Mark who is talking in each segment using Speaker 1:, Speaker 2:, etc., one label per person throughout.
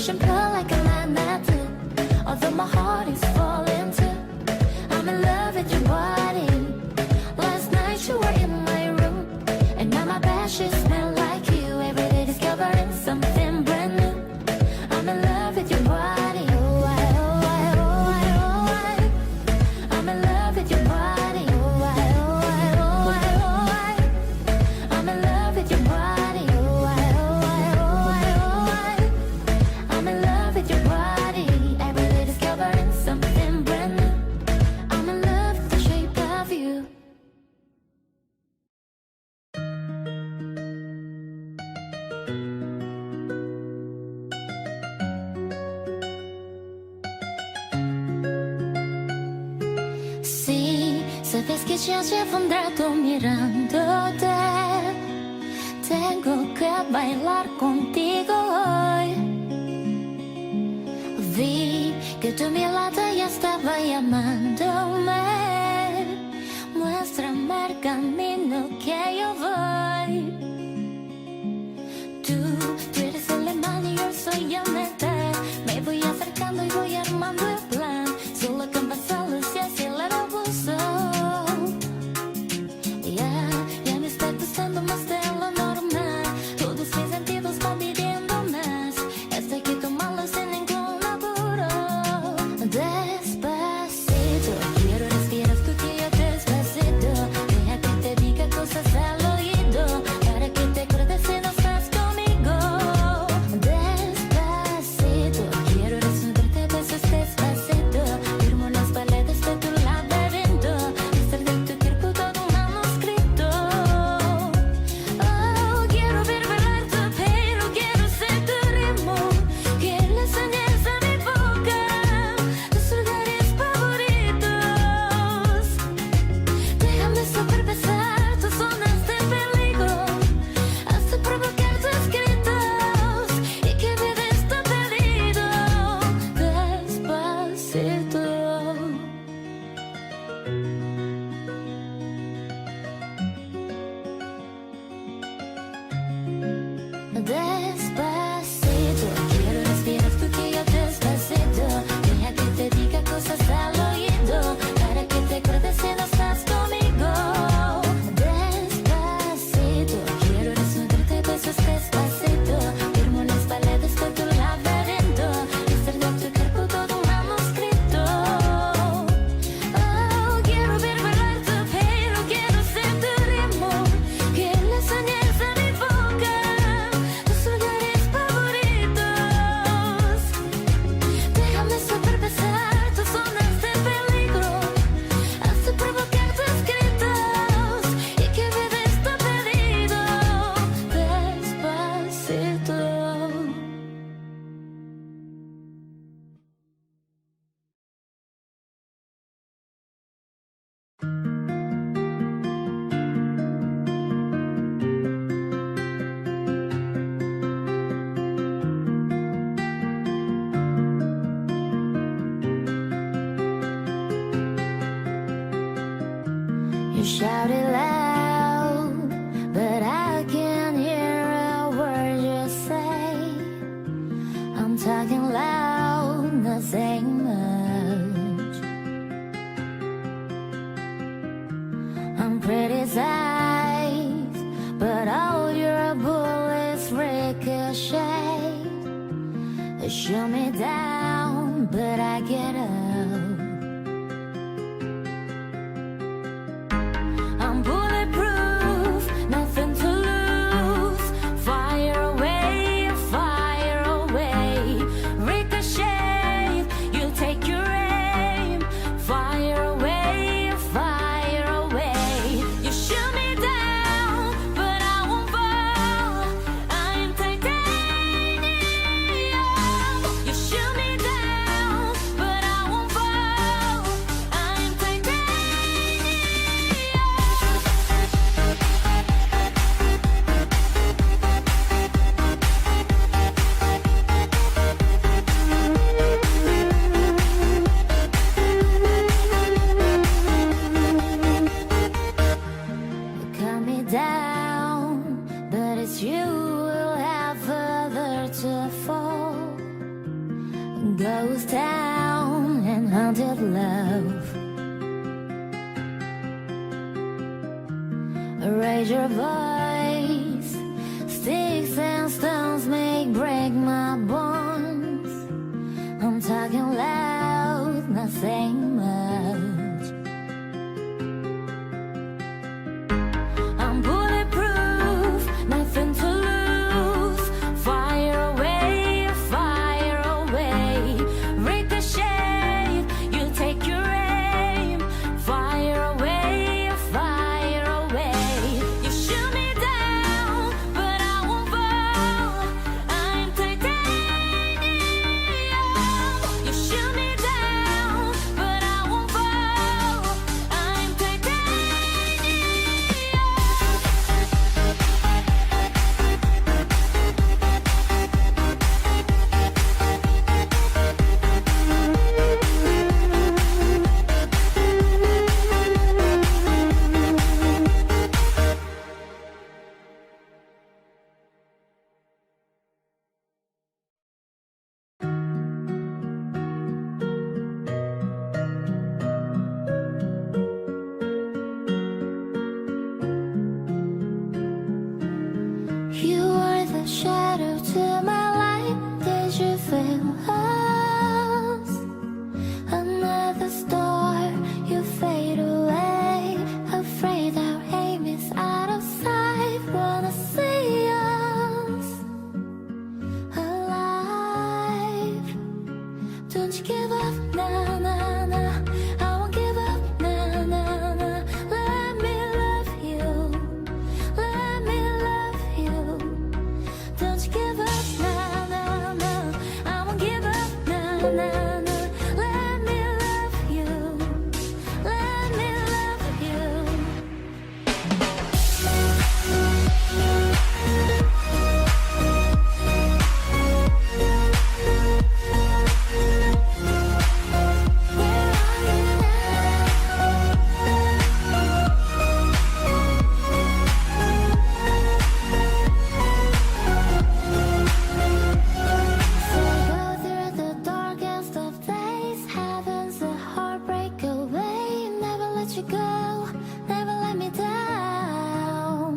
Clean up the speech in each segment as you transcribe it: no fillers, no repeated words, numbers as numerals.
Speaker 1: push and pull like a magnet do. Although my heart is falling too, I'm in love with your body. Last night you were in my room, and now my bed sheets smell like you. Every day discovering something brand new. I'm in love with your body. Oh, I'm in love with your body. Oh, I'm in love with your body. Oh, I'm in love with your body. Every day discovering something brand new. I'm in love with the shape of you. Sí, sabes que ya llevo un rato mirándote. Tengo que bailar contigo hoy. Vi que tu mirada ya estaba llamándome. Muéstrame el camino que yo voy. Tú eres el alemán y yo soy el metal. Me voy acercando y voy armando el plan. Solo con pasados y acelerar el pulso. Ya me está gustando más de lo normal. Todos mis sentidos van pidiendo más. Esto hay que tomarlo sin ningún apuro. Despacito, quiero respirar tu día despacito. Deja que te diga cosas al oído, para que te acuerdes si no estás conmigo. Despacito, quiero resolverte besos despacito. Firmo las paredes de tu laberinto, hacer de tu cuerpo todo un manuscrito. Oh, quiero ver bailar tu pelo, quiero ser tu ritmo, que le enseñes a mi boca tus lugares favoritos. Déjame sobrepasar tus zonas de peligro, hasta provocar tus gritos y que me des tu pedido. Despacito. Despacito, quiero respirar tu día despacito. Deja que te diga cosas al oído, para que te acuerdes si no estás conmigo. Despacito, quiero resolverte besos despacito. Firmo las paredes de tu laberinto, hacer de tu cuerpo todo un manuscrito. Oh, quiero ver bailar tu pelo, quiero ser tu ritmo, que le enseñes a mi boca tus lugares favoritos. Déjame sobrepasar tus zonas de peligro, hasta provocar tus gritos y que me des tu pedido. Despacito. You shouted loud, but I can't hear a word you say. I'm talking loud, not saying much. I'm criticized, but all your bullets ricochet. They shoot me down, but I get up. I'm bulletproof, nothing to lose. Fire away, ricochet. You take your aim. Fire away, you shoot me down, but I won't fall. I'm titanium. You shoot me down, but I won't Ghost town and haunted love. Raise your voice. Sticks and stones make break my bones. I'm talking loud, not saying much. I'm bulletproof, nothing to lose. Fire away, fire away. Ricochet, you take your aim. Fire away, fire away. You shoot me down, but I won't fall. I'm titanium. You shoot me down, but I won't fall. I'm titanium. You are the shadow to my light. Did you feel us? Another star, you fade away. Afraid our aim is out of sight. Wanna see us alive. Don't you give up, nah, nah, nah. I won't give up, nah, nah, nah. Let me love you. Let me love you. Don't you give up, nah, nah, nah. I won't give up, nah, nah, nah. Let me love you. Let me love you. Where are you So go through the darkest of days. Heaven's a heartbreak away. Never let you go, never let me down.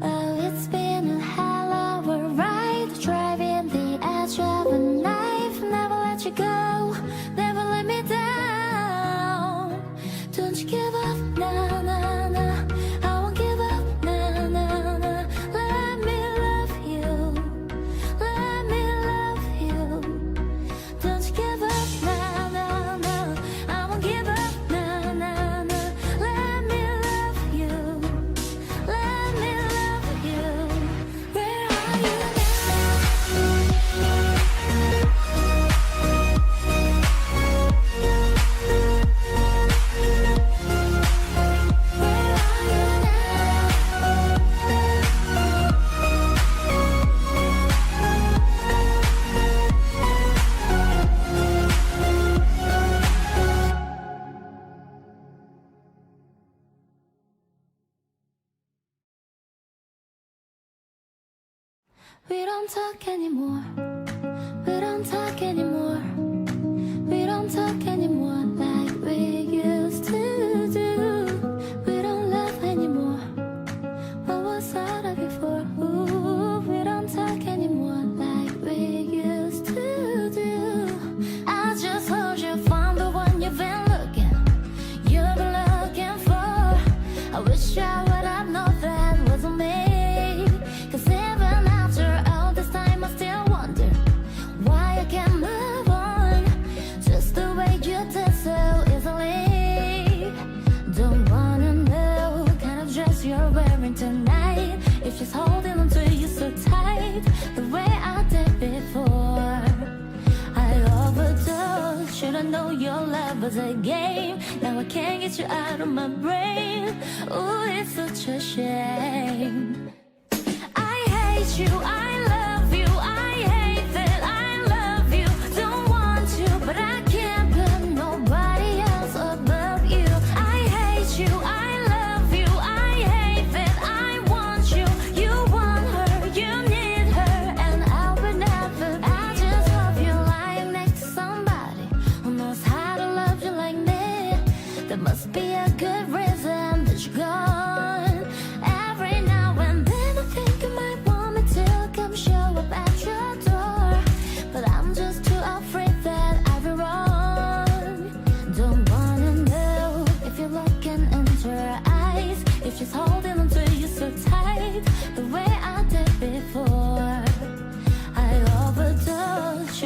Speaker 1: Oh, it's been a hell of a ride, driving the edge of a knife. Never let you go, never let me down. Don't you give up, nah, nah, nah. I won't give up, nah, nah, nah. Let me love you. Let me love you. Don't you give up, nah, nah, nah. I won't give up, nah, nah, nah. Let me love you. Let me love you. Where are you Where are you We don't talk anymore. We don't talk anymore. We don't talk anymore like we used to do. We don't love anymore. What was out of before? Ooh, we don't talk anymore like we used to do. I just hope you found the one you've been you've been looking for. I wish I would have known that wasn't me. 'Cause even after all this time I still wonder why I can't move on just the way you did so easily. Don't wanna know what kind of dress you're wearing tonight. If she's holding on to you so tight the way I did before. I overdosed, should've known your love was a game. Now I can't get you out of my brain. Ooh, it's such a shame. I hate you, I love you, I hate that I love you. Don't want you, but I can't put nobody else above you. I hate you, I love you, I hate that I want you. You want her, you need her, and I'll be never. I just hope you're lying next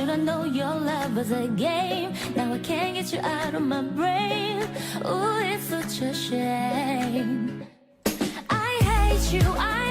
Speaker 1: Should've known your love was a game. Now I can't get you out of my brain. Ooh, it's such a shame. I hate you.